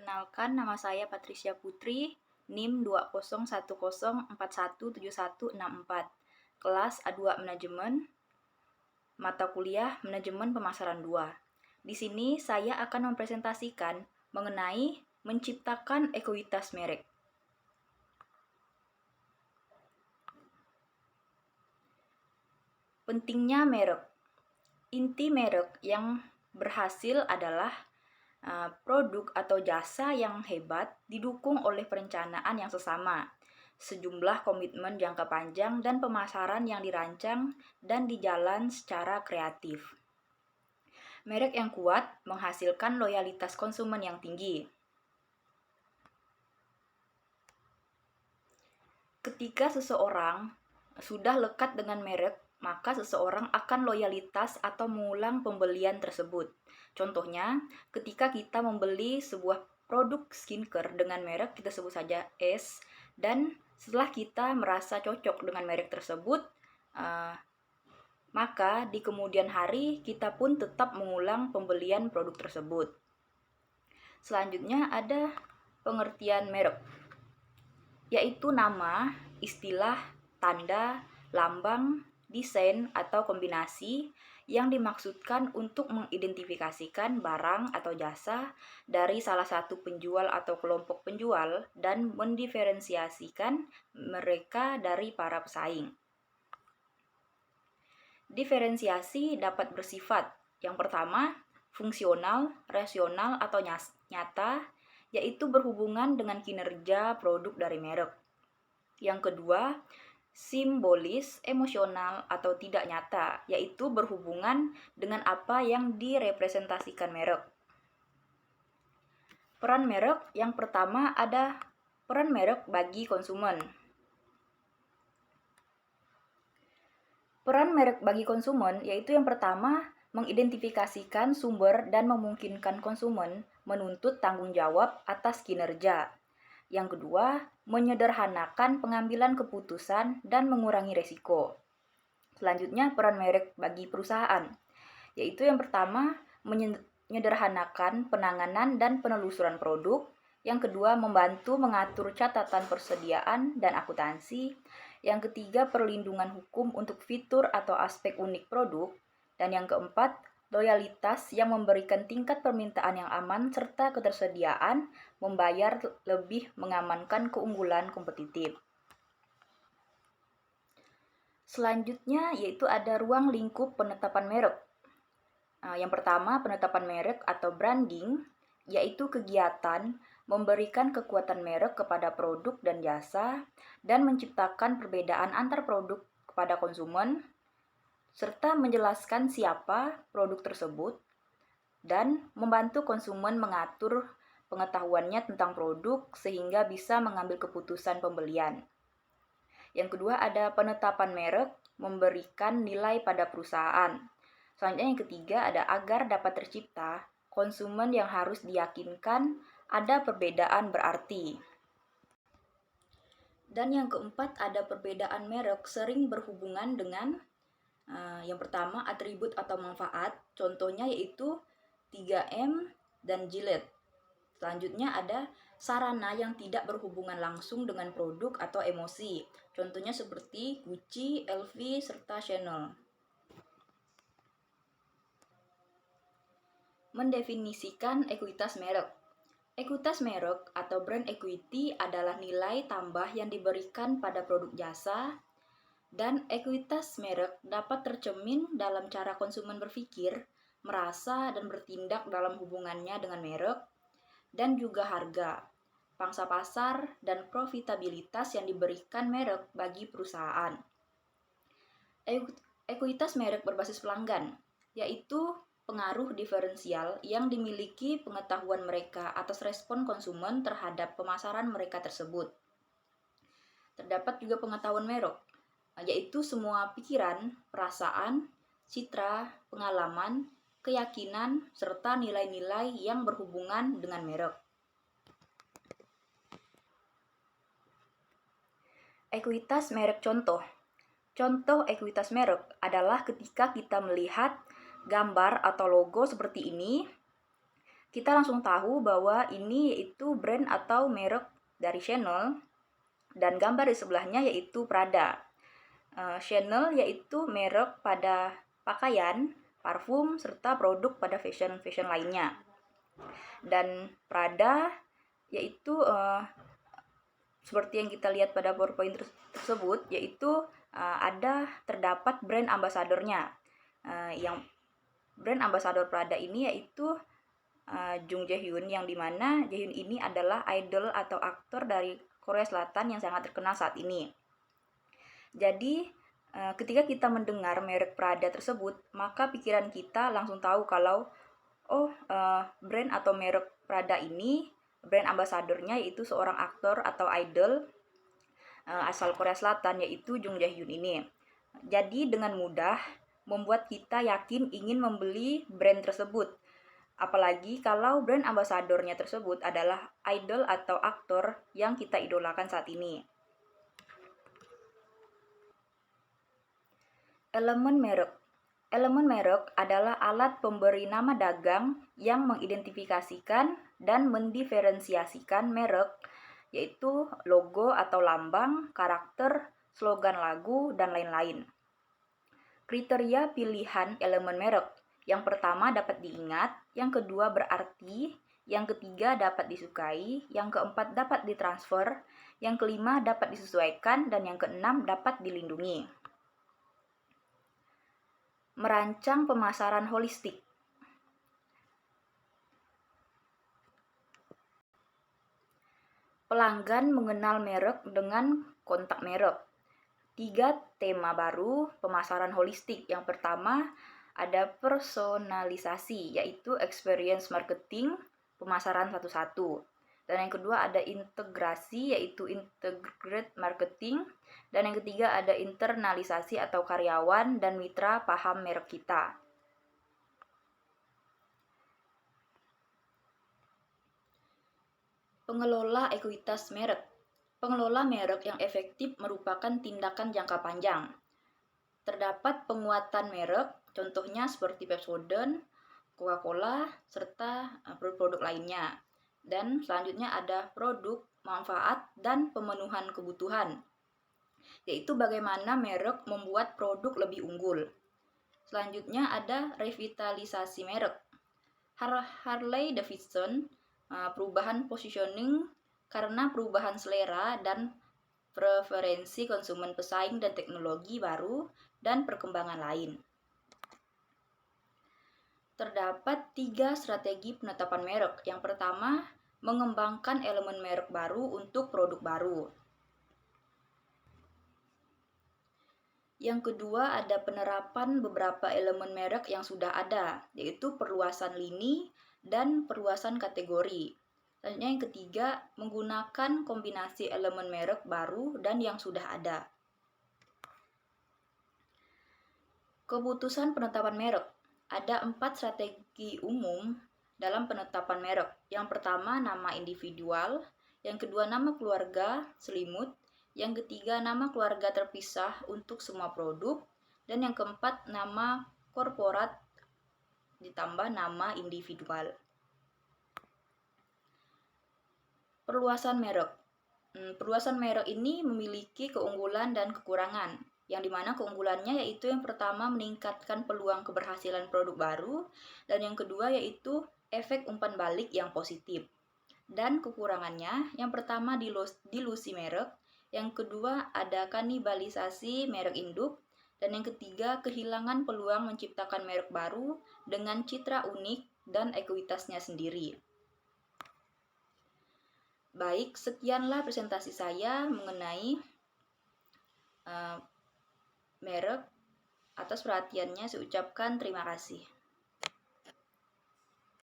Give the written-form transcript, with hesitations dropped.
Perkenalkan, nama saya Patricia Putri, NIM 2010417164, kelas A2 Manajemen, mata kuliah Manajemen Pemasaran 2. Di sini saya akan mempresentasikan mengenai menciptakan ekuitas merek. Pentingnya merek. Inti merek yang berhasil adalah produk atau jasa yang hebat didukung oleh perencanaan yang sesama, sejumlah komitmen jangka panjang dan pemasaran yang dirancang dan dijalan secara kreatif. Merek yang kuat menghasilkan loyalitas konsumen yang tinggi. Ketika seseorang sudah lekat dengan merek, maka seseorang akan loyalitas atau mengulang pembelian tersebut. Contohnya, ketika kita membeli sebuah produk skincare dengan merek, kita sebut saja S, dan setelah kita merasa cocok dengan merek tersebut, maka di kemudian hari kita pun tetap mengulang pembelian produk tersebut. Selanjutnya ada pengertian merek, yaitu nama, istilah, tanda, lambang, desain, atau kombinasi yang dimaksudkan untuk mengidentifikasikan barang atau jasa dari salah satu penjual atau kelompok penjual dan mendiferensiasikan mereka dari para pesaing. Diferensiasi dapat bersifat yang pertama, fungsional, rasional, atau nyata, yaitu berhubungan dengan kinerja produk dari merek. Yang kedua, simbolis, emosional, atau tidak nyata, yaitu berhubungan dengan apa yang direpresentasikan merek. Peran merek yang pertama ada peran merek bagi konsumen. Peran merek bagi konsumen yaitu yang pertama, mengidentifikasikan sumber dan memungkinkan konsumen menuntut tanggung jawab atas kinerja. Yang kedua, menyederhanakan pengambilan keputusan dan mengurangi resiko. Selanjutnya, peran merek bagi perusahaan, yaitu yang pertama, menyederhanakan penanganan dan penelusuran produk. Yang kedua, membantu mengatur catatan persediaan dan akuntansi. Yang ketiga, perlindungan hukum untuk fitur atau aspek unik produk. Dan yang keempat, loyalitas yang memberikan tingkat permintaan yang aman serta ketersediaan membayar lebih mengamankan keunggulan kompetitif. Selanjutnya yaitu ada ruang lingkup penetapan merek. Yang pertama, penetapan merek atau branding, yaitu kegiatan memberikan kekuatan merek kepada produk dan jasa dan menciptakan perbedaan antar produk kepada konsumen, serta menjelaskan siapa produk tersebut dan membantu konsumen mengatur pengetahuannya tentang produk sehingga bisa mengambil keputusan pembelian. Yang kedua ada penetapan merek memberikan nilai pada perusahaan. Selanjutnya yang ketiga ada agar dapat tercipta konsumen yang harus diyakinkan ada perbedaan berarti. Dan yang keempat ada perbedaan merek sering berhubungan dengan yang pertama atribut atau manfaat, contohnya yaitu 3M dan Gillette. Selanjutnya ada sarana yang tidak berhubungan langsung dengan produk atau emosi, contohnya seperti Gucci, LV, serta Chanel. Mendefinisikan ekuitas merek. Ekuitas merek atau brand equity adalah nilai tambah yang diberikan pada produk jasa, dan ekuitas merek dapat tercermin dalam cara konsumen berpikir, merasa, dan bertindak dalam hubungannya dengan merek, dan juga harga, pangsa pasar, dan profitabilitas yang diberikan merek bagi perusahaan. Ekuitas merek berbasis pelanggan, yaitu pengaruh diferensial yang dimiliki pengetahuan mereka atas respon konsumen terhadap pemasaran mereka tersebut. Terdapat juga pengetahuan merek, yaitu semua pikiran, perasaan, citra, pengalaman, keyakinan, serta nilai-nilai yang berhubungan dengan merek. Ekuitas merek contoh. Contoh ekuitas merek adalah ketika kita melihat gambar atau logo seperti ini, kita langsung tahu bahwa ini yaitu brand atau merek dari Chanel, dan gambar di sebelahnya yaitu Prada. Chanel yaitu merek pada pakaian, parfum, serta produk pada fashion lainnya. Dan Prada yaitu seperti yang kita lihat pada PowerPoint tersebut, yaitu terdapat brand ambasadornya. Yang brand ambasador Prada ini yaitu Jung Jae-hyun, yang dimana Jae-hyun ini adalah idol atau aktor dari Korea Selatan yang sangat terkenal saat ini. Jadi ketika kita mendengar merek Prada tersebut, maka pikiran kita langsung tahu kalau brand atau merek Prada ini, brand ambasadornya yaitu seorang aktor atau idol asal Korea Selatan, yaitu Jung Jae-hyun ini. Jadi dengan mudah membuat kita yakin ingin membeli brand tersebut. Apalagi kalau brand ambasadornya tersebut adalah idol atau aktor yang kita idolakan saat ini. Elemen merek. Elemen merek adalah alat pemberi nama dagang yang mengidentifikasikan dan mendiferensiasikan merek, yaitu logo atau lambang, karakter, slogan lagu, dan lain-lain. Kriteria pilihan elemen merek. Yang pertama dapat diingat, yang kedua berarti, yang ketiga dapat disukai, yang keempat dapat ditransfer, yang kelima dapat disesuaikan, dan yang keenam dapat dilindungi. Merancang pemasaran holistik. Pelanggan mengenal merek dengan kontak merek. 3 tema baru pemasaran holistik. Yang pertama ada personalisasi, yaitu experience marketing, pemasaran satu-satu. Dan yang kedua ada integrasi, yaitu integrated marketing. Dan yang ketiga ada internalisasi atau karyawan dan mitra paham merek kita. Pengelola ekuitas merek. Pengelola merek yang efektif merupakan tindakan jangka panjang. Terdapat penguatan merek, contohnya seperti Pepsodent, Coca-Cola, serta produk-produk lainnya. Dan selanjutnya ada produk, manfaat, dan pemenuhan kebutuhan, yaitu bagaimana merek membuat produk lebih unggul. Selanjutnya ada revitalisasi merek. Harley Davidson, perubahan positioning karena perubahan selera dan preferensi konsumen, pesaing dan teknologi baru, dan perkembangan lain. Terdapat 3 strategi penetapan merek. Yang pertama, mengembangkan elemen merek baru untuk produk baru. Yang kedua, ada penerapan beberapa elemen merek yang sudah ada, yaitu perluasan lini dan perluasan kategori. Selanjutnya yang ketiga, menggunakan kombinasi elemen merek baru dan yang sudah ada. Keputusan penetapan merek. Ada 4 strategi umum dalam penetapan merek. Yang pertama, nama individual. Yang kedua, nama keluarga selimut. Yang ketiga, nama keluarga terpisah untuk semua produk. Dan yang keempat, nama korporat ditambah nama individual. Perluasan merek. Perluasan merek ini memiliki keunggulan dan kekurangan, yang dimana keunggulannya yaitu yang pertama meningkatkan peluang keberhasilan produk baru, dan yang kedua yaitu efek umpan balik yang positif. Dan kekurangannya, yang pertama dilusi merek, yang kedua ada kanibalisasi merek induk, dan yang ketiga kehilangan peluang menciptakan merek baru dengan citra unik dan ekuitasnya sendiri. Baik, sekianlah presentasi saya mengenai merek. Atas perhatiannya saya ucapkan terima kasih.